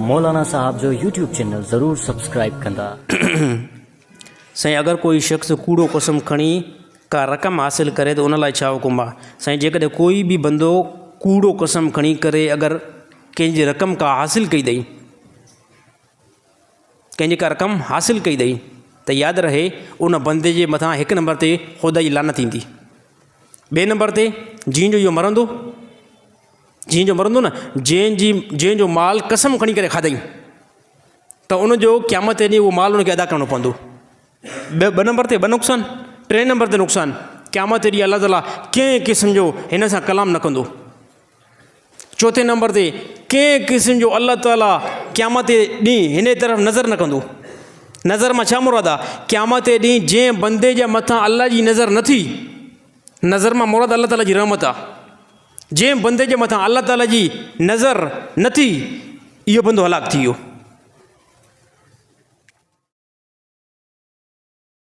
मौलाना साहब जो YouTube channel ज़रूर subscribe कंदा। साईं अगर कोई शख़्स कूड़ो कसम खणी का रक़म हासिल करे तो उन लाइ छा हुकुम आहे? साईं जेकॾहिं कोई बि बंदो कूड़ो कसम खणी करे अगर कंहिंजी रक़म का हासिल कई अथई, कंहिंजी का रक़म हासिल कई अथई, त यादि रहे उन बंदे जे मथां हिकु नंबर ते ख़ुदा जी लानत ईंदी। ॿिए नंबर ते जंहिंजो इहो मरंदो, जंहिंजो मरंदो न, जंहिंजो माल कसम खणी करे खाधई, त उनजो क़यामत ॾींहुं उहो माल उनखे अदा करिणो पवंदो। ॿ नंबर ते ॿ नुक़सानु। टे नंबर ते नुक़सानु, क़यामत ॾींहुं अल्लाह ताला कंहिं क़िस्म जो हिन सां कलाम न कंदो। चौथे नंबर ते कंहिं क़िस्म जो अल्लाह ताला क़यामत ॾींहुं हिन तरफ़ नज़र न कंदो। नज़र मां छा मुराद आहे? क़यामत ॾींहुं जंहिं बंदे जे मथां अल्लाह जी नज़र न थी, नज़र मां मुराद अल्लाह ताला जी रहमत आहे। जंहिं बंदे जे मथां अल्लाह ताला जी नज़र न थी, इहो बंदो हलाक थी वियो।